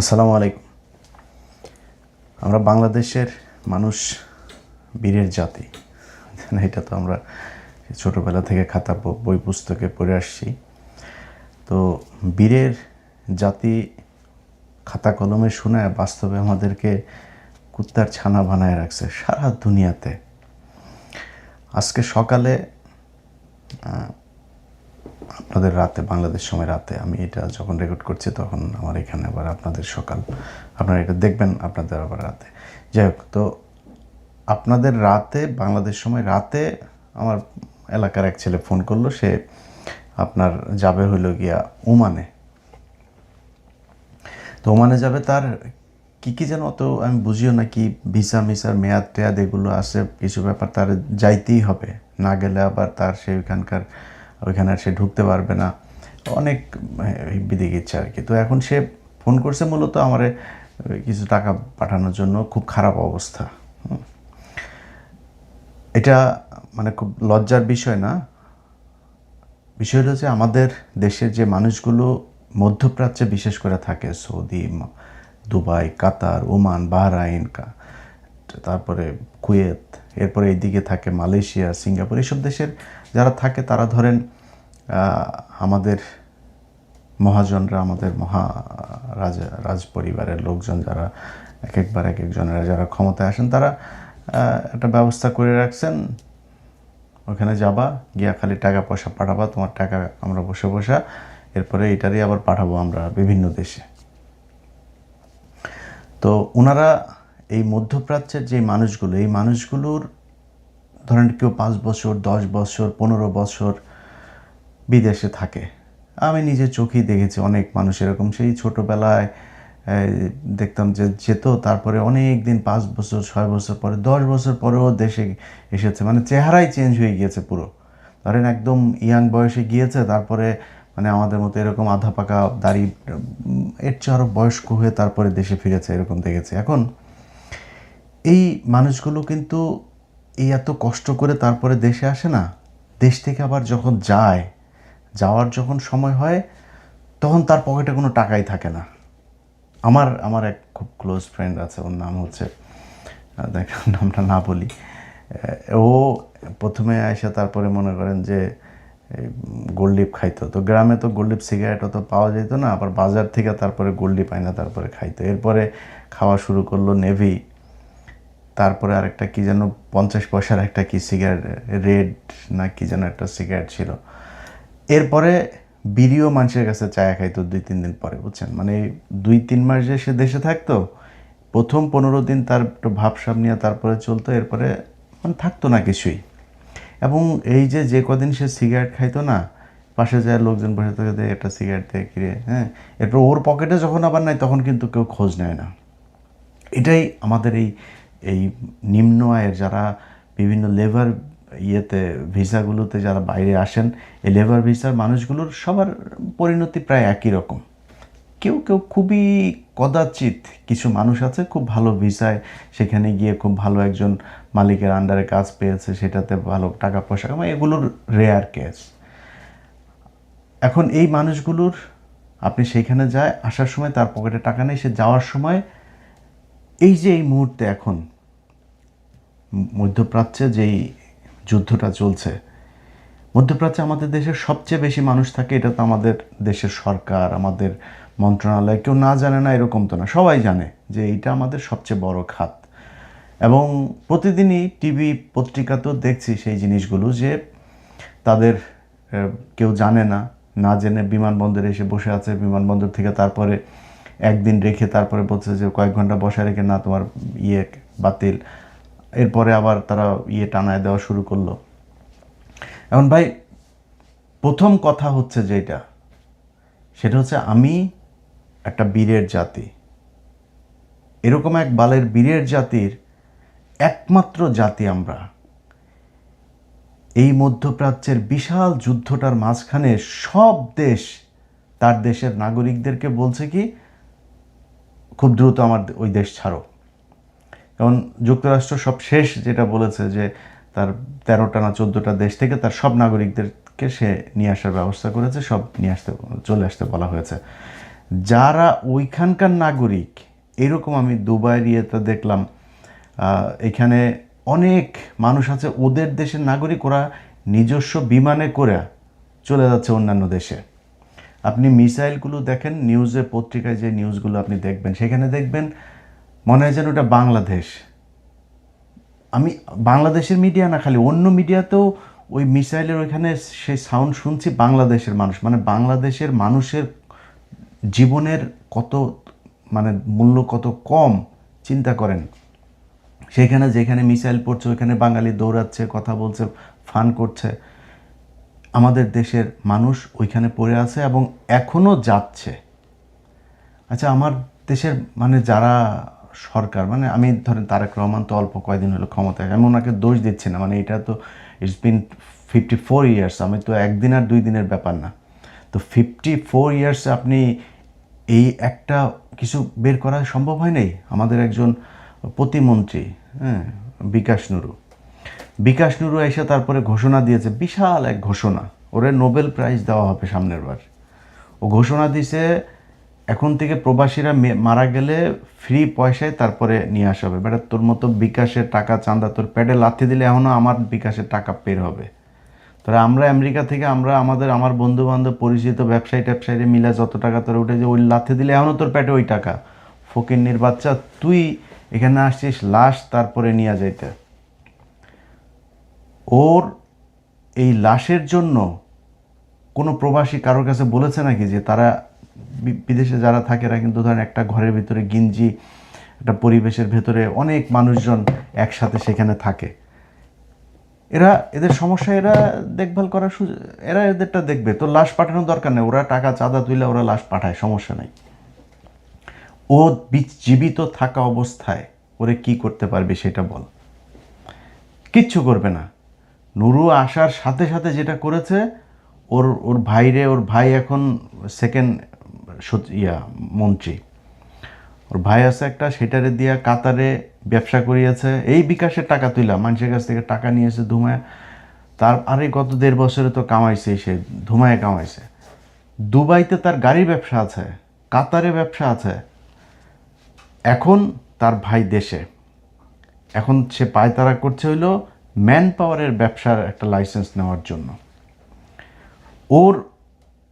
আসসালামু আলাইকুম। আমরা বাংলাদেশের মানুষ বীরের জাতি, এটা তো আমরা ছোটোবেলা থেকে খাতা বই পুস্তকে পড়ে আসছি। তো বীরের জাতি খাতা কলমে শোনায় বাস্তবে আমাদেরকে কুত্তার ছানা বানায় রাখছে সারা দুনিয়াতে। আজকে সকালে আপনাদের রাতে, বাংলাদেশ সময় রাতে, আমি এটা যখন রেকর্ড করছি তখন আমার এখানে আবার আপনাদের সকাল, আপনারা এটা দেখবেন আপনাদের আবার রাতে। যাই হোক, তো আপনাদের রাতে, বাংলাদেশ সময় রাতে আমার এলাকার এক ছেলে ফোন করলো। সে আপনার যাবে হইল গিয়া ওমানে। তো ওমানে যাবে, তার কী যেন, অত আমি বুঝিও না, কি ভিসা মিসার মেয়াদ টেয়াদ এগুলো আছে, কিছু ব্যাপার তার যাইতেই হবে, না গেলে আবার তার সে ওইখানে আর সে ঢুকতে পারবে না, অনেক বিদিক ইচ্ছা আর কি। তো এখন সে ফোন করছে মূলত আমারে কিছু টাকা পাঠানোর জন্য। খুব খারাপ অবস্থা। এটা মানে খুব লজ্জার বিষয় না। বিষয় হলো যে আমাদের দেশের যে মানুষগুলো মধ্যপ্রাচ্যে বিশেষ করে থাকে, সৌদি, দুবাই, কাতার, ওমান, বাহরাইন, তারপরে কুয়েত, এরপরে এইদিকে থাকে মালয়েশিয়া, সিঙ্গাপুর, এইসব দেশের যারা থাকে তারা ধরেন আমাদের মহাজনরা, আমাদের রাজ পরিবারের লোকজন যারা এক একজনেরা যারা ক্ষমতায় আসেন, তারা একটা ব্যবস্থা করে রাখছেন। ওখানে যাবা, গিয়া খালি টাকা পয়সা পাঠাবা, তোমার টাকা আমরা বসে বসা, এরপরে এটারই আবার পাঠাবো আমরা বিভিন্ন দেশে। তো ওনারা এই মধ্যপ্রাচ্যের যে মানুষগুলো, এই মানুষগুলোর ধরেন কেউ 5 বছর, 10 বছর, 15 বছর বিদেশে থাকে। আমি নিজের চোখেই দেখেছি অনেক মানুষ এরকম। সেই ছোটোবেলায় দেখতাম যে যেত, তারপরে অনেক দিন, 5 বছর, 6 বছর পরে, 10 বছর পরেও দেশে এসেছে। মানে চেহারাই চেঞ্জ হয়ে গিয়েছে পুরো। ধরেন একদম ইয়াং বয়সে গিয়েছে, তারপরে মানে আমাদের মতো এরকম আধা পাকা দাড়ি, এর চেয়ে আরও বয়স্ক হয়ে তারপরে দেশে ফিরেছে, এরকম দেখেছি। এখন এই মানুষগুলো কিন্তু এই এত কষ্ট করে তারপরে দেশে আসে না, দেশ থেকে আবার যখন যাওয়ার যখন সময় হয়, তখন তার পকেটে কোনো টাকাই থাকে না। আমার এক খুব ক্লোজ ফ্রেন্ড আছে, ওর নাম হচ্ছে, নামটা না বলি, ও প্রথমে আইসা তারপরে মনে করেন যে গোল্ডলিপ খাইতো। তো গ্রামে তো গোল্ডলিপ সিগারেট অত পাওয়া যেত না, আবার বাজার থেকে তারপরে গোল্ডলিপ আইনা তারপরে খাইতো। এরপরে খাওয়া শুরু করলো নেভি, তারপরে আরেকটা কি যেন 50 পয়সার একটা কি সিগারেট, রেড না কি যেন একটা সিগারেট ছিল। এরপরে বিড়িও মানুষের কাছে চায়া খাইতো 2-3 দিন পরে, বুঝছেন। মানে 2-3 মাস যে সে দেশে থাকতো, প্রথম 15 দিন তার একটু ভাবসাব নিয়ে তারপরে চলতো, এরপরে মানে থাকতো না কিছুই। এবং এই যে কদিন সে সিগারেট খাইতো না, পাশে যায় লোকজন বসে থাকে, দেয় একটা সিগারেট দিয়ে কিরে, হ্যাঁ, এরপর ওর পকেটে যখন আবার নাই, তখন কিন্তু কেউ খোঁজ নেয় না। এটাই আমাদের এই নিম্ন আয়ের যারা বিভিন্ন লেবার ভিসাগুলোতে যারা বাইরে আসেন, এই লেবার ভিসার মানুষগুলোর সবার পরিণতি প্রায় একই রকম। কেউ খুবই কদাচিৎ কিছু মানুষ আছে খুব ভালো ভিসায়, সেখানে গিয়ে খুব ভালো একজন মালিকের আন্ডারে কাজ পেয়েছে, সেটাতে ভালো টাকা পয়সা কামায়, এগুলোর রেয়ার কেস। এখন এই মানুষগুলোর আপনি সেইখানে যায়, আসার সময় তার পকেটে টাকা নেই, সে যাওয়ার সময় এই যে এই মুহূর্তে এখন মধ্যপ্রাচ্যে যেই যুদ্ধটা চলছে, মধ্যপ্রাচ্যে আমাদের দেশের সবচেয়ে বেশি মানুষ থাকে, এটা তো আমাদের দেশের সরকার, আমাদের মন্ত্রণালয়, কেউ না জানে না এরকম তো না, সবাই জানে যে এইটা আমাদের সবচেয়ে বড় খাত। এবং প্রতিদিনই টিভি পত্রিকাতেও দেখছি সেই জিনিসগুলো, যে তাদের কেউ জানে না জেনে বিমানবন্দরে এসে বসে আছে, বিমানবন্দর থেকে তারপরে একদিন রেখে তারপরে বলছে যে কয়েক ঘন্টা বসে রেখে না, তোমার বাতিল। এরপরে আবার তারা টানায় দেওয়া শুরু করলো। এখন ভাই, প্রথম কথা হচ্ছে যেটা, সেটা হচ্ছে আমি একটা বীরের জাতি, এরকম এক বালের বীরের জাতির একমাত্র জাতি আমরা। এই মধ্যপ্রাচ্যের বিশাল যুদ্ধটার মাঝখানে সব দেশ তার দেশের নাগরিকদেরকে বলছে কি, খুব দ্রুত আমার ওই দেশ ছাড়ো। কারণ যুক্তরাষ্ট্র সব শেষ যেটা বলেছে যে তার 13টা না 14টা দেশ থেকে তার সব নাগরিকদেরকে সে নিয়ে আসার ব্যবস্থা করেছে, সব চলে আসতে বলা হয়েছে। যারা ওইখানকার নাগরিক, এরকম আমি দুবাইয়ের ইয়েতে দেখলাম, এখানে অনেক মানুষ আছে ওদের দেশের নাগরিক, ওরা নিজস্ব বিমানে করে চলে যাচ্ছে অন্যান্য দেশে। আপনি মিসাইলগুলো দেখেন, নিউজে পত্রিকায় যে নিউজগুলো আপনি দেখবেন, সেখানে দেখবেন মনে হয় যেন ওটা বাংলাদেশ। আমি বাংলাদেশের মিডিয়া না, খালি অন্য মিডিয়াতেও ওই মিসাইলের ওইখানে সেই সাউন্ড শুনছি বাংলাদেশের মানুষ, মানে বাংলাদেশের মানুষের জীবনের কত মানে মূল্য কত কম চিন্তা করেন। সেখানে যেখানে মিসাইল পড়ছে ওইখানে বাঙালি দৌড়াচ্ছে, কথা বলছে, ফান করছে। আমাদের দেশের মানুষ ওইখানে পড়ে আছে এবং এখনও যাচ্ছে। আচ্ছা, আমার দেশের মানে যারা সরকার, মানে আমি ধরেন তারেক রহমান তো অল্প কয়দিন হলো ক্ষমতায়, আমি ওনাকে দোষ দিচ্ছি না, মানে এটা তো ইটস বিন 54 ইয়ার্স, আমি তো একদিন আর 2 দিনের ব্যাপার না। তো 54 ইয়ার্সে আপনি এই একটা কিছু বের করা সম্ভব হয় নাই। আমাদের একজন প্রতিমন্ত্রী, হ্যাঁ, বিকাশ নুরু এসে তারপরে ঘোষণা দিয়েছে, বিশাল এক ঘোষণা, ওরে নোবেল প্রাইজ দেওয়া হবে সামনের বার। ও ঘোষণা দিছে এখন থেকে প্রবাসীরা মারা গেলে ফ্রি পয়সায় তারপরে নিয়ে আসা হবে। বেটা, তোর মতো বিকাশের টাকা চাঁদা তোর প্যাডে লাথি দিলে এখনও আমার বিকাশের টাকা বের হবে। তোরা আমরা আমেরিকা থেকে আমার বন্ধু বান্ধব পরিচিত ব্যবসায়ীরা মিলে যত টাকা তোর উঠে যে ওই লাথি দিলে এখনও তোর প্যাটে ওই টাকা। ফকিন্নির বাচ্চা, তুই এখানে আসছিস লাশ তারপরে নিয়ে যাইতে। ওর এই লাশের জন্য কোনো প্রবাসী কারোর কাছে বলেছে নাকি যে তারা বিদেশে যারা থাকে এরা কিন্তু ধরেন একটা ঘরের ভিতরে গিঞ্জি, একটা পরিবেশের ভেতরে অনেক মানুষজন একসাথে সেখানে থাকে, এরা এদের সমস্যা এরা দেখভাল করার এরা এদেরটা দেখবে। তো লাশ পাঠানোর দরকার নেই, ওরা টাকা চাঁদা তুলে ওরা লাশ পাঠায়, সমস্যা নেই। ও জীবিত থাকা অবস্থায় ওরে কি করতে পারবে সেটা বল। কিচ্ছু করবে না। নুরু আসার সাথে সাথে যেটা করেছে, ওর ভাই এখন সেকেন্ড মন্ত্রী, ওর ভাই আছে একটা, সেটারে দিয়া কাতারে ব্যবসা করিয়েছে, এই বিকাশের টাকা তুইলা মানুষের কাছ থেকে টাকা নিয়েছে ধুমায়। তার আরে গত 1.5 বছরে তো কামাইছে, সে ধুমায় কামাইছে। দুবাইতে তার গাড়ির ব্যবসা আছে, কাতারে ব্যবসা আছে। এখন তার ভাই দেশে, এখন সে পায়তারা করছে হইলো ম্যান পাওয়ারের ব্যবসার একটা লাইসেন্স নেওয়ার জন্য। ওর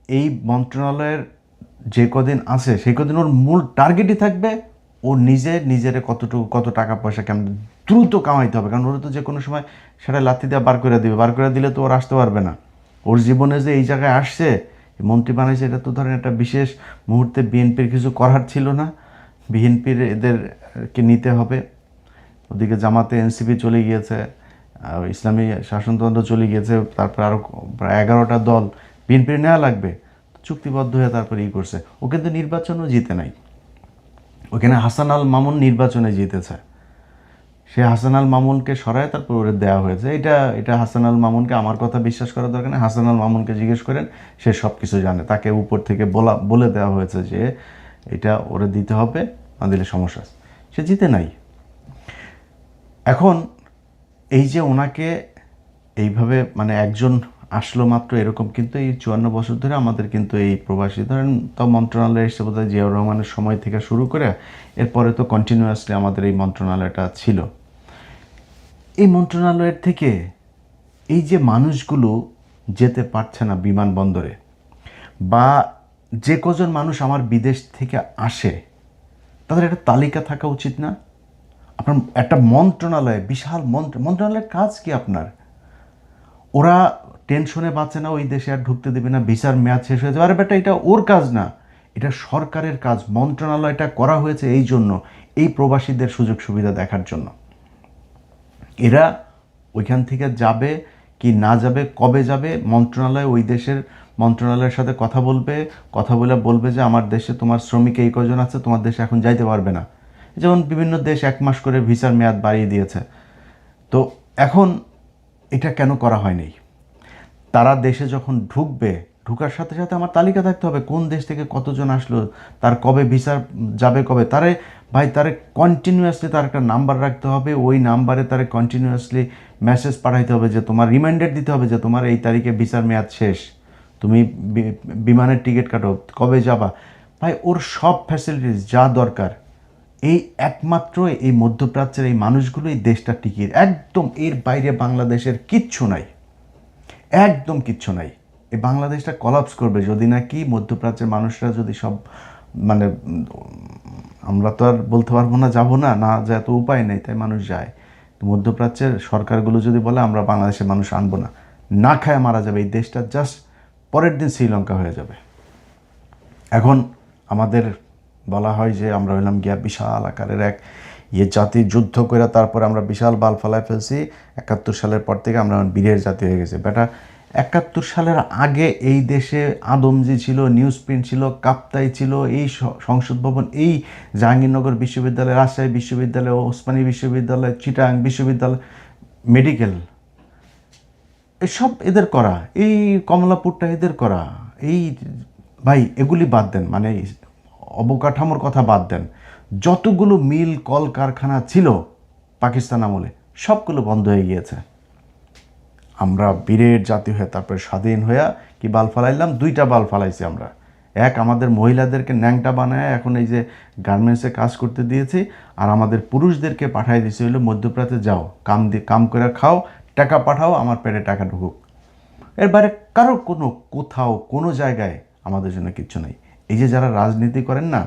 এই মন্ত্রণালয়ের যে কদিন আছে সেই কদিন ওর মূল টার্গেটই থাকবে ও নিজের কত টাকা পয়সা কেমন দ্রুত কামাইতে হবে। কারণ ওরা তো যে কোনো সময় সেটা লাথি দিয়ে বার করে দিলে তো ওর আসতে পারবে না। ওর জীবনে যে এই জায়গায় আসছে, মন্ত্রী বানাইছে, এটা তো ধরেন একটা বিশেষ মুহূর্তে বিএনপির কিছু করার ছিল না, বিএনপির এদেরকে নিতে হবে। ওদিকে জামাতে এনসিপি চলে গিয়েছে, ইসলামী শাসনতন্ত্র চলে গিয়েছে, তারপর আরও প্রায় 11টা দল বিএনপির নেওয়া লাগবে, চুক্তিবদ্ধ হয়ে তারপরে করছে। ও কিন্তু নির্বাচনও জিতে নাই, ওখানে হাসান আল মামুন নির্বাচনে জিতেছে। সে হাসান আল মামুনকে সরায় তারপর ওরে দেওয়া হয়েছে। এটা হাসান আল মামুনকে আমার কথা বিশ্বাস করার দরকার নেই, হাসান আল মামুনকে জিজ্ঞেস করেন, সে সব কিছু জানে। তাকে উপর থেকে বলে দেওয়া হয়েছে যে এটা ওরে দিতে হবে, না দিলে সমস্যা আছে। সে জিতে নাই। এখন এই যে ওনাকে এইভাবে মানে একজন আসলো মাত্র এরকম, কিন্তু এই 54 বছর ধরে আমাদের কিন্তু এই প্রবাসী ধরেন তো মন্ত্রণালয় এসে বোধহয় জিয়াউর রহমানের সময় থেকে শুরু করে এরপরে তো কন্টিনিউয়াসলি আমাদের এই মন্ত্রণালয়টা ছিল। এই মন্ত্রণালয়ের থেকে এই যে মানুষগুলো যেতে পারছে না বিমানবন্দরে, বা যে কজন মানুষ আমার বিদেশ থেকে আসে তাদের একটা তালিকা থাকা উচিত না? আপনার একটা মন্ত্রণালয়, বিশাল মন্ত্রণালয়ের কাজ কি আপনার? ওরা টেনশনে বাঁচে না, ওই দেশে আর ঢুকতে দেবে না, ভিসার মেয়াদ শেষ হয়ে যাবে। আরে বেটা, এটা ওর কাজ না, এটা সরকারের কাজ। মন্ত্রণালয়টা করা হয়েছে এই জন্য, এই প্রবাসীদের সুযোগ সুবিধা দেখার জন্য। এরা ওইখান থেকে যাবে কি না যাবে, কবে যাবে, মন্ত্রণালয় ওই দেশের মন্ত্রণালয়ের সাথে কথা বলবে যে আমার দেশে তোমার শ্রমিক এই কজন আছে, তোমার দেশে এখন যাইতে পারবে না। যেমন বিভিন্ন দেশ 1 মাস করে ভিসার মেয়াদ বাড়িয়ে দিয়েছে। তো এখন এটা কেন করা হয়নি? তারা দেশে যখন ঢুকার সাথে সাথে আমার তালিকা থাকতে হবে কোন দেশ থেকে কতজন আসলো, তার কবে ভিসা যাবে, কবে তারে কন্টিনিউয়াসলি তার একটা নাম্বার রাখতে হবে। ওই নাম্বারে তারে কন্টিনিউয়াসলি মেসেজ পাঠাইতে হবে, যে তোমার রিমাইন্ডার দিতে হবে যে তোমার এই তারিখে ভিসার মেয়াদ শেষ, তুমি বিমানের টিকিট কাটো, কবে যাবা। ভাই ওর সব ফ্যাসিলিটিস যা দরকার এই একমাত্র এই মধ্যপ্রাচ্যের এই মানুষগুলো এই দেশটা টিকিয়ে, একদম এর বাইরে বাংলাদেশের কিচ্ছু নাই, একদম কিচ্ছু নাই। এই বাংলাদেশটা কলাপস করবে যদি না কি মধ্যপ্রাচ্যের মানুষরা যদি সব মানে আমরা তো আর বলতে পারবো না যাবো না, না যায় তো উপায় নেই, তাই মানুষ যায়। মধ্যপ্রাচ্যের সরকারগুলো যদি বলে আমরা বাংলাদেশের মানুষ আনবো না, না খায় মারা যাবে, এই দেশটা জাস্ট পরের দিন শ্রীলঙ্কা হয়ে যাবে। এখন আমাদের বলা হয় যে আমরা হইলাম গিয়া বিশাল আকারের এক জাতি, যুদ্ধ করে তারপর আমরা বিশাল বাল ফালায় ফেলছি, 71 সালের পর থেকে আমরা বীরের জাতি হয়ে গেছি। বেটা 71 সালের আগে এই দেশে আদমজি ছিল, নিউজ প্রিন্ট ছিল, কাপ্তাই ছিল, এই সংসদ ভবন, এই জাহাঙ্গীরনগর বিশ্ববিদ্যালয়, রাজশাহী বিশ্ববিদ্যালয়, ওসমানী বিশ্ববিদ্যালয়, চিটাং বিশ্ববিদ্যালয়, মেডিকেল, এসব এদের করা, এই কমলাপুরটা এদের করা। এই ভাই এগুলি বাদ দেন, মানে অবকাঠামোর কথা বাদ দেন, যতগুলো মিল কল কারখানা ছিল পাকিস্তান আমলে সবগুলো বন্ধ হয়ে গিয়েছে। আমরা বীরের জাতি হয়ে তারপরে স্বাধীন হয়ে কি বাল ফালাইলাম, দুইটা বাল ফালাইছি আমরা। এক, আমাদের মহিলাদেরকে ন্যাংটা বানায় এখন এই যে গার্মেন্টসে কাজ করতে দিয়েছি, আর আমাদের পুরুষদেরকে পাঠাই দিয়েছে হইলো মধ্যপ্রাচ্যে, যাও কাম করে খাও, টাকা পাঠাও, আমার পেটে টাকা ঢুকুক। এর বাইরে কারো কোথাও কোনো জায়গায় আমাদের জন্য কিচ্ছু নেই। এই যে যারা রাজনীতি করেন না,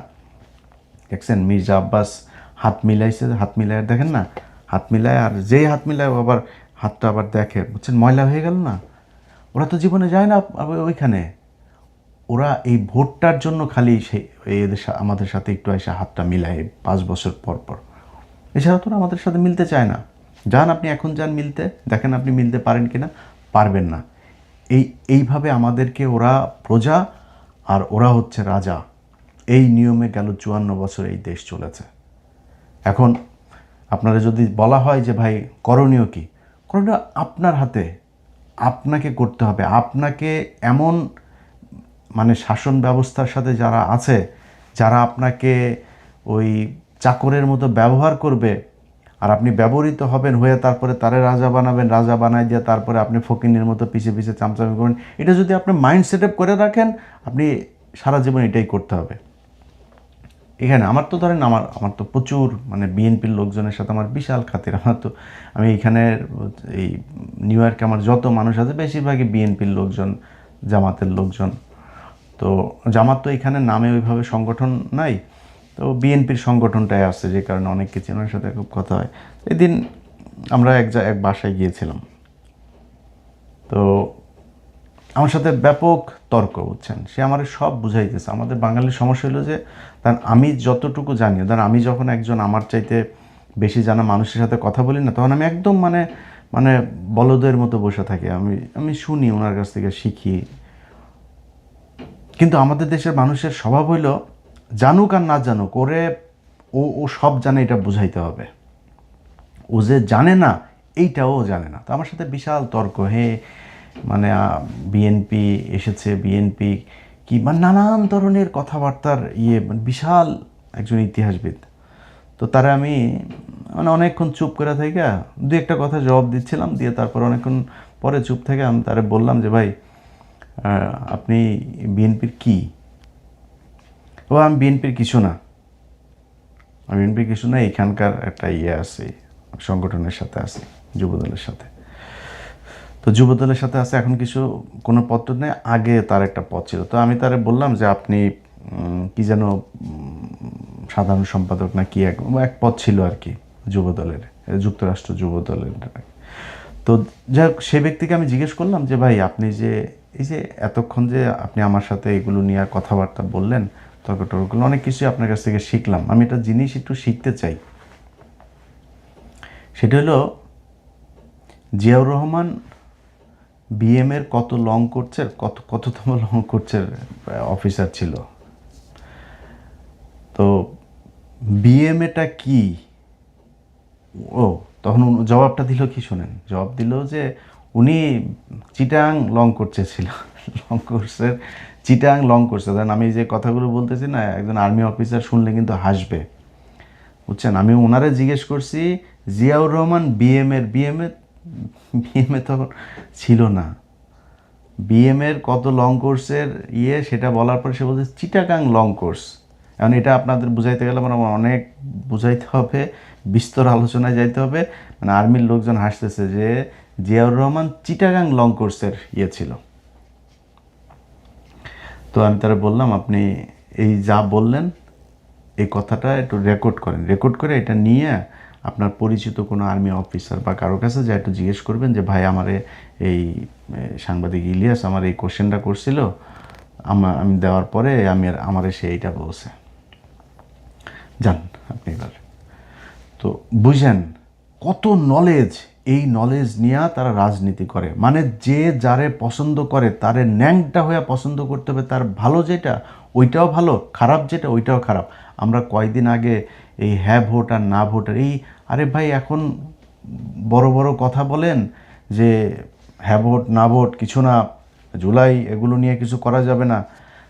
দেখছেন মির্জা আব্বাস হাত মিলাইছে, হাত মিলায় দেখেন না, হাত মিলায়, আর যেই হাত মিলায় আবার হাতটা আবার দেখে, বুঝছেন ময়লা হয়ে গেল না, ওরা তো জীবনে যায় না ওইখানে। ওরা এই ভোটটার জন্য খালি সেই এদের আমাদের সাথে একটু এসে হাতটা মিলায় 5 বছর পর পর, এছাড়া তো আমাদের সাথে মিলতে চায় না। যান আপনি এখন যান মিলতে, দেখেন আপনি মিলতে পারেন কিনা, পারবেন না। এইভাবে আমাদেরকে ওরা প্রজা আর ওরা হচ্ছে রাজা, এই নিয়মে গেল 54 বছর এই দেশ চলেছে। এখন আপনারা যদি বলা হয় যে ভাই করণীয় কি, করণীয় আপনার হাতে, আপনাকে করতে হবে। আপনাকে এমন মানে শাসন ব্যবস্থার সাথে যারা আছে, যারা আপনাকে ওই চাকরের মতো ব্যবহার করবে, আর আপনি ব্যবহৃত হবেন হয়ে তারপরে তারে রাজা বানাবেন, রাজা বানাই দিয়ে তারপরে আপনি ফকিনের মতো পিছিয়ে পিছিয়ে চামচামি করবেন, এটা যদি আপনি মাইন্ড সেট আপ করে রাখেন, আপনি সারা জীবন এটাই করতে হবে। এখানে আমার তো ধরেন আমার তো প্রচুর মানে বিএনপির লোকজনের সাথে আমার বিশাল খাতির। আমি এখানের এই নিউ ইয়র্কে আমার যত মানুষ আছে বেশিরভাগই বিএনপির লোকজন, জামাতের লোকজন। তো জামাত তো এখানে নামে ওইভাবে সংগঠন নাই, তো বিএনপির সংগঠনটাই আসছে, যে কারণে অনেক কিছু ওনার সাথে খুব কথা হয়। এদিন আমরা এক বাসায় গিয়েছিলাম, তো আমার সাথে ব্যাপক তর্ক, বুঝছেন, সে আমার সব বুঝাইতেছে। আমাদের বাঙালির সমস্যা হলো যে কারণ আমি যতটুকু জানি, ধরেন আমি যখন একজন আমার চাইতে বেশি জানা মানুষের সাথে কথা বলি না, তখন আমি একদম মানে মানে বলদের মতো বসে থাকি, আমি শুনি, ওনার কাছ থেকে শিখি। কিন্তু আমাদের দেশের মানুষের স্বভাব হইল জানুক আর না জানুক, ওরে ও সব জানে, এটা বুঝাইতে হবে। ও যে জানে না এইটাও জানে না। তো আমার সাথে বিশাল তর্ক, মানে বিএনপি এসেছে, বিএনপি কি, মানে নানান ধরনের কথাবার্তার মানে বিশাল একজন ইতিহাসবিদ। তো তারা আমি মানে অনেকক্ষণ চুপ করে থেকে দু একটা কথা জবাব দিচ্ছিলাম, দিয়ে তারপর অনেকক্ষণ পরে চুপ থেকে আমি তারে বললাম যে ভাই আপনি বিএনপির কি? ও আমি বিএনপির কিছু না, আমি বিএনপির কিছু না, এখানকার একটা আছে, সংগঠনের সাথে আছে, যুবদলের সাথে। তো যুবদলের সাথে আছে, এখন কোনো পদ নেই, আগে তার একটা পদ ছিল। তো আমি তারে বললাম যে আপনি কি যেন সাধারণ সম্পাদক না কি এক পদ ছিল আর কি যুবদলের, যুক্তরাষ্ট্র যুবদলের। তো যাই হোক, সে ব্যক্তিকে আমি জিজ্ঞেস করলাম যে ভাই আপনি যে এই যে এতক্ষণ যে আপনি আমার সাথে এগুলো নিয়ে কথাবার্তা বললেন, তর্ক টর্কগুলো, অনেক কিছুই আপনার কাছ থেকে শিখলাম, আমি একটা জিনিস একটু শিখতে চাই। সেটা হলো জিয়াউর রহমান বিএম এর কত লং কোর্সের কততম লং কোর্সের অফিসার ছিল। তো বিএম এটা কি? ও তখন জবাবটা দিল কি শোনেন, জবাব দিল যে উনি চিটাং লং কোর্সে ছিল, লং কোর্সের, চিটাং লং কোর্সে। ধরেন আমি যে কথাগুলো বলতেছি না, একজন আর্মি অফিসার শুনলে কিন্তু হাসবে, বুঝছেন। আমি ওনারে জিজ্ঞেস করছি জিয়াউর রহমান বিএম এ তখন ছিল না, বিএম এর কত লং কোর্সের সেটা বলার পর সে বলছে চিটাগাং লং কোর্স। এখন এটা আপনাদের বুঝাইতে গেলে আমার অনেক বুঝাইতে হবে, বিস্তর আলোচনায় যাইতে হবে। মানে আর্মির লোকজন হাসতেছে যে জিয়াউর রহমান চিটাগাং লং কোর্সের ছিল। তো আমি তারা বললাম, আপনি এই যা বললেন এই কথাটা একটু রেকর্ড করেন, রেকর্ড করে এটা নিয়ে আপনার পরিচিত কোনো আর্মি অফিসার বা কারো কাছে যা একটু জিজ্ঞেস করবেন যে ভাই আমারে এই সাংবাদিক ইলিয়াস আমার এই কোশ্চেনটা করছিল, আমি দেওয়ার পরে আমারে সে এইটা বলছে। যান আপনি এবার। তো বুঝেন কত নলেজ, এই নলেজ নিয়ে তারা রাজনীতি করে। মানে যে যারে পছন্দ করে তারে ন্যাংটা হয়ে পছন্দ করতে হবে, তার ভালো যেটা ওইটাও ভালো, খারাপ যেটা ওইটাও খারাপ। আমরা কয়দিন আগে এই হ্যাঁ ভোট আর না ভোটের আরে ভাই এখন বড় বড় কথা বলেন যে হ্যাঁ ভোট না ভোট কিছু না, জুলাই এগুলো নিয়ে কিছু করা যাবে না,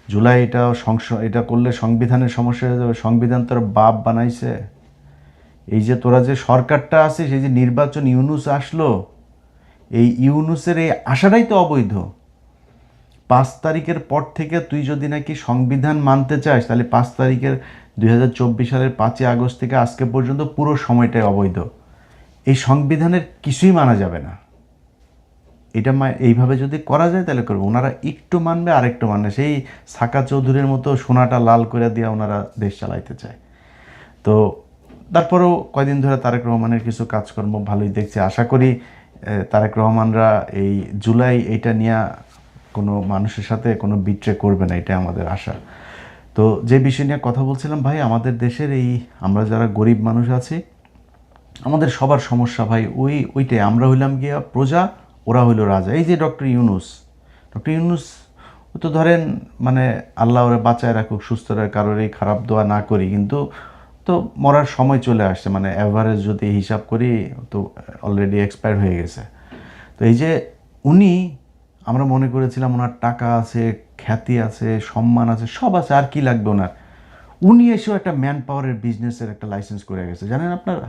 জুলাই এটা করলে সংবিধানের সমস্যা হয়ে যাবে। সংবিধান তোর বাপ বানাইছে। এই যে তোরা যে সরকারটা আছে, সেই যে নির্বাচন ইউনুস আসলো, এই ইউনুসের এই আশাটাই তো অবৈধ। 5 তারিখের পর থেকে তুই যদি নাকি সংবিধান মানতে চাস, তাহলে 5 তারিখের 2024 সালের 5ই আগস্ট থেকে আজকে পর্যন্ত পুরো সময়টাই অবৈধ। এই সংবিধানের কিছুই মানা যাবে না। এটা এইভাবে যদি করা যায় তাহলে করবো। ওনারা একটু মানবে আর একটু মানবে, সেই সাকা চৌধুরীর মতো সোনাটা লাল করে দিয়ে ওনারা দেশ চালাইতে চায়। তো তারপরেও কয়দিন ধরে তারেক রহমানের কিছু কাজকর্ম ভালোই দেখছি। আশা করি তারেক রহমানরা এই জুলাই এইটা নিয়ে কোনো মানুষের সাথে কোনো বিট্রে করবে না, এটা আমাদের আশা। তো যে বিষয় নিয়ে কথা বলছিলাম ভাই, আমাদের দেশের আমরা যারা গরিব মানুষ আছি, আমাদের সবার সমস্যা ভাই ওইটাই। আমরা হইলাম গিয়া প্রজা, ওরা হইল রাজা। এই যে ডক্টর ইউনুস ও তো ধরেন মানে আল্লাহ ওরা বাঁচায় রাখুক, সুস্থ রাখুক, কারোর এই খারাপ দোয়া না করি, কিন্তু তো মরার সময় চলে আসছে। মানে অ্যাভারেজ যদি হিসাব করি তো অলরেডি এক্সপায়ার হয়ে গেছে। তো এই যে উনি, আমরা মনে করেছিলাম ওনার টাকা আছে, খ্যাতি আছে, সম্মান আছে, সব আছে, আর কি লাগবে ওনার। উনি এসেও একটা ম্যান পাওয়ারের বিজনেসের একটা লাইসেন্স করে গেছে, জানেন আপনারা?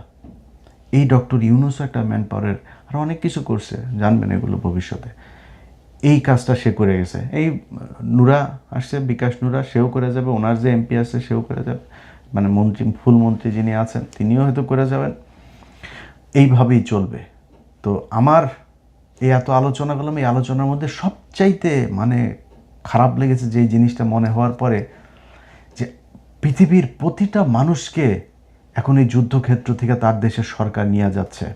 এই ডক্টর ইউনুসও একটা ম্যান পাওয়ারের আর অনেক কিছু করছে, জানবেন এগুলো ভবিষ্যতে। এই কাজটা সে করে গেছে। এই নুরা আসছে, বিকাশ নুরা, সেও করে যাবে। ওনার যে এমপি আছে সেও করে যাবে, মানে মন্ত্রী, ফুল মন্ত্রী যিনি আছেন তিনিও হয়তো করে যাবেন। এইভাবেই চলবে। তো আমার এই এত আলোচনা করলাম, এই আলোচনার মধ্যে সবচাইতে মানে খারাপ লেগেছে যেই জিনিসটা মনে হওয়ার পরে, যে পৃথিবীর প্রতিটা মানুষকে এখন এই যুদ্ধক্ষেত্র থেকে তার দেশের সরকার নিয়ে যাচ্ছে।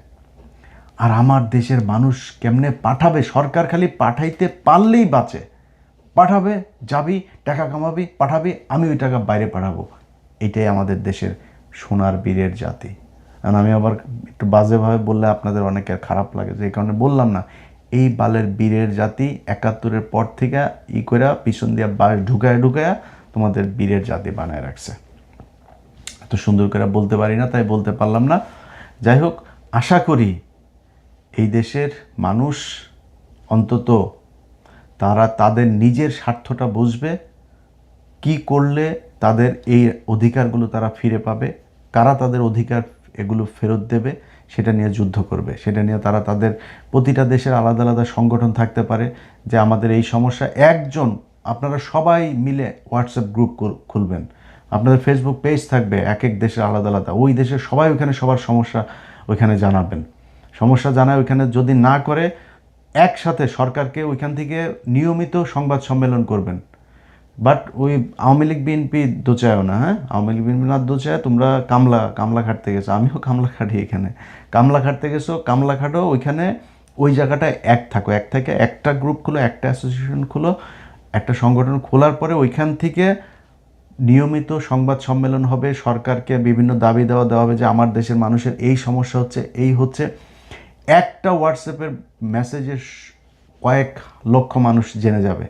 আর আমার দেশের মানুষ কেমনে পাঠাবে? সরকার খালি পাঠাইতে পারলেই বাঁচে। পাঠাবে, যাবি, টাকা কামাবি, পাঠাবি, আমি ওই টাকা বাইরে পাঠাবো। এটাই আমাদের দেশের সোনার বীরের জাতি। কারণ আমি আবার একটু বাজেভাবে বললে আপনাদের অনেকের খারাপ লাগে, যে কারণে বললাম না। এই বালের বীরের জাতি 71-এর পর থেকে করে পিছন দিয়ে বাস ঢুকায়া তোমাদের বীরের জাতি বানায় রাখছে। এত সুন্দর করে বলতে পারি না, তাই বলতে পারলাম না। যাই হোক, আশা করি এই দেশের মানুষ অন্তত তারা তাদের নিজের স্বার্থটা বুঝবে, কি করলে তাদের এই অধিকারগুলো তারা ফিরে পাবে, কারা তাদের অধিকার এগুলো ফেরত দেবে, সেটা নিয়ে যুদ্ধ করবে। সেটা নিয়ে তারা তাদের প্রতিটা দেশের আলাদা আলাদা সংগঠন থাকতে পারে, যে আমাদের এই সমস্যা একজন, আপনারা সবাই মিলে হোয়াটসঅ্যাপ গ্রুপ খুলবেন, আপনাদের ফেসবুক পেজ থাকবে, এক এক দেশের আলাদা আলাদা, ওই দেশের সবাই ওইখানে সবার সমস্যা ওইখানে জানাবেন। সমস্যা জানায় ওইখানে যদি না করে, একসাথে সরকারকে ওইখান থেকে নিয়মিত সংবাদ সম্মেলন করবেন। বাট ওই আওয়ামী লীগ বিএনপি দোচায়ও না, হ্যাঁ, আওয়ামী লীগ বিএনপি না দোচায়। তোমরা কামলা খাটতে গেছো, আমিও কামলা খাটি, এখানে কামলা খাটতে গেছো, কামলা খাটো, ওইখানে ওই জায়গাটায় এক থেকে একটা গ্রুপ খুলো, একটা অ্যাসোসিয়েশন খুলো, একটা সংগঠন খোলার পরে ওইখান থেকে নিয়মিত সংবাদ সম্মেলন হবে, সরকারকে বিভিন্ন দাবি দেওয়া হবে যে আমার দেশের মানুষের এই সমস্যা হচ্ছে, এই হচ্ছে। একটা হোয়াটসঅ্যাপের মেসেজের কয়েক লক্ষ মানুষ জেনে যাবে।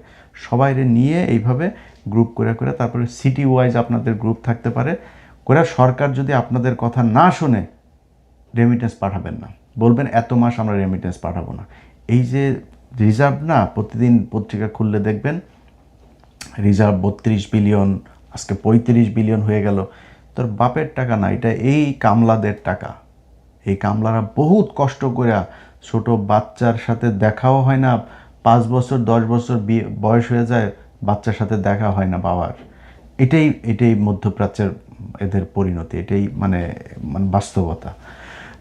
সবাইরে নিয়ে এইভাবে গ্রুপ করে তারপরে সিটি ওয়াইজ আপনাদের গ্রুপ থাকতে পারে করে। সরকার যদি আপনাদের কথা না শোনে, রেমিটেন্স পাঠাবেন না, বলবেন এত মাস আমরা রেমিটেন্স পাঠাবো না। এই যে রিজার্ভ না, প্রতিদিন পত্রিকা খুললে দেখবেন রিজার্ভ 32 বিলিয়ন, আজকে 35 বিলিয়ন হয়ে গেল। তোর বাপের টাকা না, এটা এই কামলাদের টাকা। এই কামলারা বহুত কষ্ট করে, ছোট বাচ্চার সাথে দেখাও হয় না, 5 বছর 10 বছর বয়স হয়ে যায়, বাচ্চার সাথে দেখা হয় না বাবার। এটাই মধ্যপ্রাচ্যের এদের পরিণতি, এটাই মানে বাস্তবতা।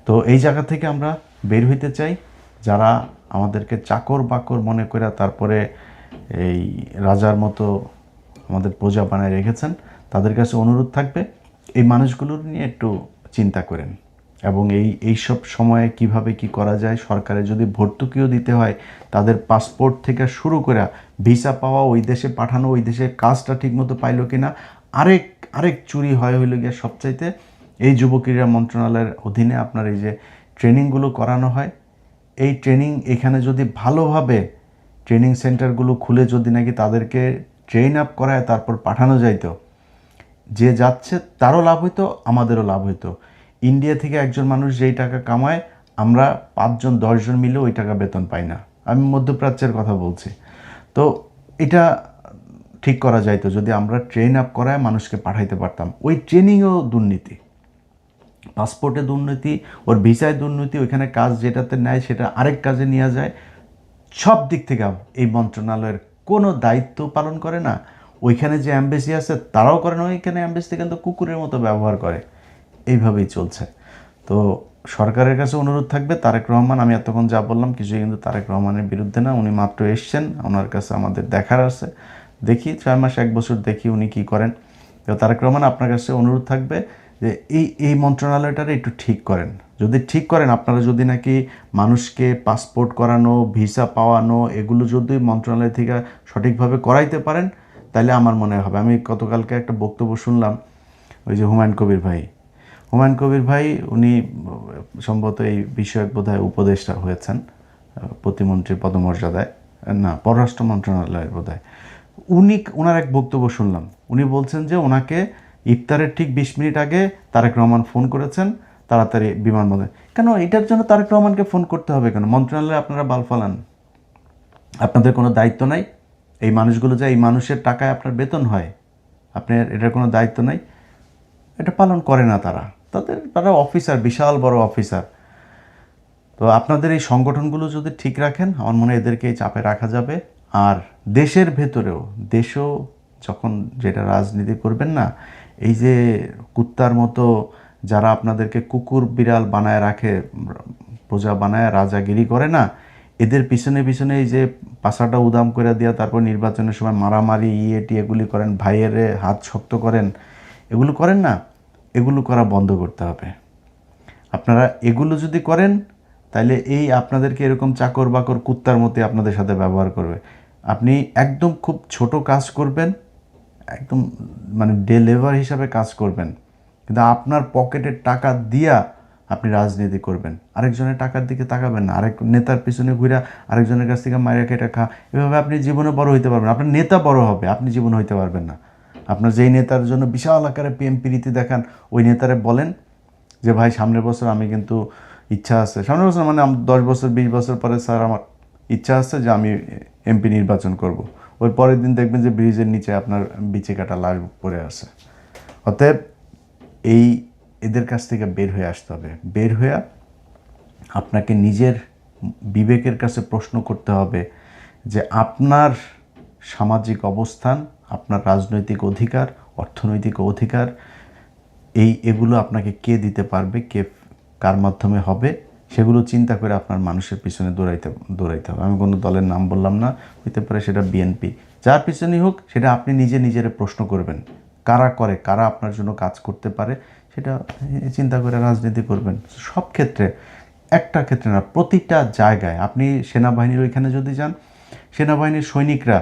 তো এই জায়গা থেকে আমরা বের হইতে চাই। যারা আমাদেরকে চাকর বাকর মনে করে তারপরে এই রাজার মতো আমাদের প্রজা বানায় রেখেছেন, তাদের কাছে অনুরোধ থাকবে এই মানুষগুলোর নিয়ে একটু চিন্তা করেন, এবং এইসব সময়ে কিভাবে কি করা যায়। সরকারের যদি ভর্তুকিও দিতে হয়, তাদের পাসপোর্ট থেকে শুরু করে ভিসা পাওয়া, ওই দেশে পাঠানো, ওই দেশের কাজটা ঠিকমতো পাইলো কিনা। আরেক চুরি হইল গিয়ে সবচাইতে, এই যুব ক্রীড়া মন্ত্রণালয়ের অধীনে আপনার এই যে ট্রেনিংগুলো করানো হয়, এই ট্রেনিং এখানে যদি ভালোভাবে ট্রেনিং সেন্টারগুলো খুলে যদি নাকি তাদেরকে ট্রেন আপ করায় তারপর পাঠানো যাইতো, যে যাচ্ছে তারও লাভ হইতো, আমাদেরও লাভ হইতো। ইন্ডিয়া থেকে একজন মানুষ যেই টাকা কামায়, আমরা 5 জন 10 জন মিলে ওই টাকা বেতন পাই না। আমি মধ্যপ্রাচ্যের কথা বলছি। তো এটা ঠিক করা যাইতো যদি আমরা ট্রেন আপ করায় মানুষকে পাঠাইতে পারতাম। ওই ট্রেনিংয়েও দুর্নীতি, পাসপোর্টে দুর্নীতি, ওর ভিসায় দুর্নীতি, ওইখানে কাজ যেটাতে নেয় সেটা আরেক কাজে নিয়ে যায়। সব দিক থেকে এই মন্ত্রণালয়ের কোনো দায়িত্ব পালন করে না। ওইখানে যে অ্যাম্বাসি আছে তারাও করে না, ওইখানে অ্যাম্বাসি কিন্তু কুকুরের মতো ব্যবহার করে। এইভাবেই চলছে। তো সরকারের কাছে অনুরোধ থাকবে, তারেক রহমান, আমি এতক্ষণ যা বললাম কিছুই কিন্তু তারেক রহমানের বিরুদ্ধে না, উনি মাত্র এসছেন, ওনার কাছে আমাদের দেখার আছে। দেখি 6 মাস 1 বছর দেখি উনি কি করেন। তো তারেক রহমান, আপনার কাছে অনুরোধ থাকবে যে এই মন্ত্রণালয়টারে একটু ঠিক করেন। যদি ঠিক করেন, আপনারা যদি নাকি মানুষকে পাসপোর্ট করানো, ভিসা পাওয়ানো, এগুলো যদি মন্ত্রণালয় থেকে সঠিকভাবে করাইতে পারেন, তাহলে আমার মনে হবে। আমি গতকালকে একটা বক্তব্য শুনলাম, ওই যে হুমায়ুন কবির ভাই উনি সম্ভবত এই বিষয়ক বোধহয় উপদেষ্টা হয়েছেন, প্রতিমন্ত্রীর পদমর্যাদায়, না পররাষ্ট্র মন্ত্রণালয়ের বোধহয়। ওনার এক বক্তব্য শুনলাম, উনি বলছেন যে ওনাকে ইফতারের ঠিক 20 মিনিট আগে তারেক রহমান ফোন করেছেন তাড়াতাড়ি বিমানবন্দরে। কেন এটার জন্য তারেক রহমানকে ফোন করতে হবে কেন? মন্ত্রণালয়ে আপনারা বাল ফালান, আপনাদের কোনো দায়িত্ব নাই? এই মানুষগুলো যে এই মানুষের টাকায় আপনার বেতন হয়, আপনার এটার কোনো দায়িত্ব নাই? এটা পালন করে না তারা অফিসার, বিশাল বড় অফিসার। তো আপনাদের এই সংগঠনগুলো যদি ঠিক রাখেন, আমার মনে হয় এদেরকে এই চাপে রাখা যাবে। আর দেশের ভেতরেও, দেশও যখন যেটা রাজনীতি করবেন না, এই যে কুত্তার মতো যারা আপনাদেরকে কুকুর বিড়াল বানায় রাখে, প্রজা বানায় রাজাগিরি করে না, এদের পিছনে পিছনে এই যে পাশাটা উদাম করে দেওয়া, তারপর নির্বাচনের সময় মারামারি এগুলি করেন, ভাইয়ের হাত শক্ত করেন, এগুলো করেন না, এগুলো করা বন্ধ করতে হবে। আপনারা এগুলো যদি করেন, তাহলে এই আপনাদেরকে এরকম চাকর বাকর কুত্তার মতো আপনাদের সাথে ব্যবহার করবে। আপনি একদম খুব ছোট কাজ করবেন, একদম মানে ডে লেবার হিসাবে কাজ করবেন, কিন্তু আপনার পকেটের টাকা দিয়া আপনি রাজনীতি করবেন। আরেকজনের টাকার দিকে তাকাবেন না, আরেক নেতার পিছনে ঘুরে আরেকজনের কাছ থেকে মায়েরা কেটে খা। এভাবে আপনি জীবনে বড় হইতে পারবেন। আপনার নেতা বড় হবে, আপনি জীবনে হইতে পারবেন না। আপনার যেই নেতার জন্য বিশাল আকারে প্রেম প্রীতি দেখান, ওই নেতারে বলেন যে ভাই সামনের বছর আমি কিন্তু ইচ্ছা আছে, সামনের বছর মানে 10 বছর 20 বছর পরে স্যার আমার ইচ্ছা আছে যে আমি এমপি নির্বাচন করব। ওই পরের দিন দেখবেন যে ব্রিজের নিচে আপনার বিচে কাটা লাশ পড়ে আছে। অতএব এদের কাছ থেকে বের হয়ে আসতে হবে। বের হয়ে আপনাকে নিজের বিবেকের কাছে প্রশ্ন করতে হবে যে আপনার সামাজিক অবস্থান, আপনার রাজনৈতিক অধিকার, অর্থনৈতিক অধিকার, এগুলো আপনাকে কে দিতে পারবে, কার মাধ্যমে হবে, সেগুলো চিন্তা করে আপনার মানুষের পিছনে দৌড়াইতে হবে। আমি কোনো দলের নাম বললাম না, হইতে পারে সেটা বিএনপি, যার পিছনেই হোক, সেটা আপনি নিজের প্রশ্ন করবেন। কারা আপনার জন্য কাজ করতে পারে, সেটা চিন্তা করে রাজনীতি করবেন। সব ক্ষেত্রে, একটা ক্ষেত্রে না, প্রতিটা জায়গায়। আপনি সেনাবাহিনীর ওইখানে যদি যান, সেনাবাহিনীর সৈনিকরা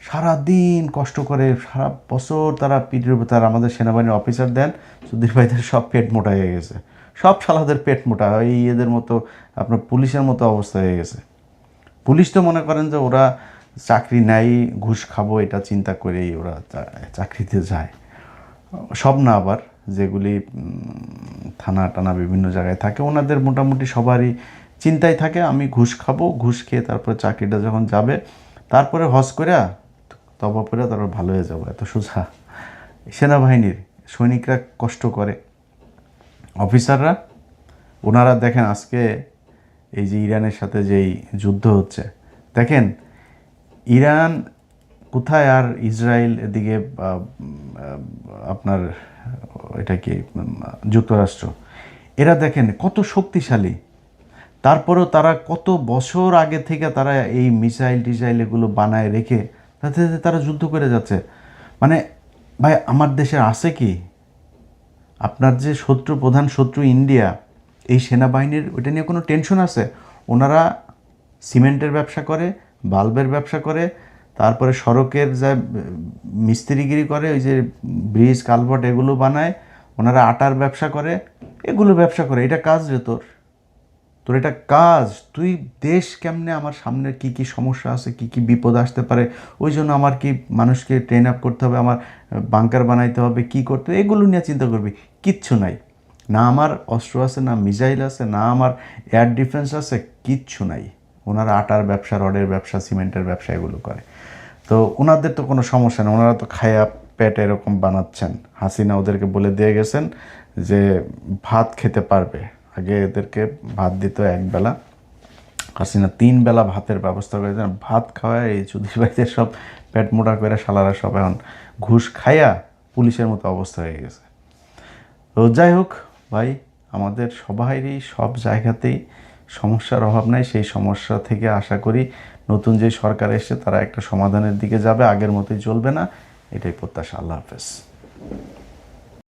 সারাদিন কষ্ট করে, সারা বছর তারা পিঠের উপর, তারা আমাদের সেনাবাহিনীর অফিসার দেন সুধীর ভাইদের সব পেট মোটা হয়ে গেছে, সব শালাদের পেট মোটা, এদের মতো আপনার পুলিশের মতো অবস্থা হয়ে গেছে। পুলিশ তো মনে করেন যে ওরা চাকরি নেয়, ঘুষ খাবো এটা চিন্তা করেই ওরা চাকরিতে যায়। সব না, আবার যেগুলি থানা টানা বিভিন্ন জায়গায় থাকে, ওনাদের মোটামুটি সবারই চিন্তায় থাকে আমি ঘুষ খাবো, ঘুষ খেয়ে তারপরে চাকরিটা যখন যাবে, তারপরে হজ করে তবা করে তারপর ভালো হয়ে যাবো, এত সোজা। সেনাবাহিনীর সৈনিকরা কষ্ট করে, অফিসাররা, ওনারা দেখেন আজকে এই যে ইরানের সাথে যেই যুদ্ধ হচ্ছে, দেখেন ইরান কোথায় আর ইসরায়েল এদিকে আপনার এটা কি যুক্তরাষ্ট্র, এরা দেখেন কত শক্তিশালী, তারপরেও তারা কত বছর আগে থেকে তারা এই মিসাইল টিসাইল এগুলো বানায় রেখে তাতে তারা যুদ্ধ করে যাচ্ছে। মানে ভাই আমার দেশের আছে কি? আপনার যে শত্রু, প্রধান শত্রু ইন্ডিয়া, এই সেনাবাহিনীর ওইটা নিয়ে কোনো টেনশন আছে? ওনারা সিমেন্টের ব্যবসা করে, বাল্বের ব্যবসা করে, তারপরে সড়কের যা মিস্ত্রিগিরি করে, ওই যে ব্রিজ কালভার্ট এগুলো বানায়, ওনারা আটার ব্যবসা করে, এগুলো ব্যবসা করে। এটা কাজ রে তোর, তোর এটা কাজ। তুই দেশ কেমনে, আমার সামনে কি কি সমস্যা আছে, কি কি বিপদ আসতে পারে, ওই জন্য আমার কি মানুষকে ট্রেন আপ করতে হবে, আমার বাংকার বানাইতে হবে, কি করতে হবে, এগুলো নিয়ে চিন্তা করবি। কিচ্ছু নাই, না আমার অস্ত্র আছে, না মিসাইল আছে, না আমার এয়ার ডিফেন্স আছে, কিচ্ছু নাই। ওনারা আটার ব্যবসা, রডের ব্যবসা, সিমেন্টের ব্যবসা এগুলো করে। তো ওনাদের তো কোনো সমস্যা নেই, ওনারা তো খায়া পেট এরকম বানাচ্ছেন। হাসিনা ওদেরকে বলে দিয়ে গেছেন যে ভাত খেতে পারবে। আগে এদেরকে ভাত দিত একবেলা, হাসিনা 3 বেলা ভাতের ব্যবস্থা করে দেন। ভাত খাওয়ায় এই চুদির বাড়িতে সব পেট মোটা করে শালারা সব এখন ঘুষ খাইয়া পুলিশের মতো অবস্থা হয়ে গেছে। তো যাই হোক ভাই, আমাদের সবাইরই সব জায়গাতেই সমস্যার অভাব নাই। সেই সমস্যা থেকে আশা করি নতুন যে সরকার এসছে তারা একটা সমাধানের দিকে যাবে, আগের মতোই চলবে না, এটাই প্রত্যাশা। আল্লাহ হাফেজ।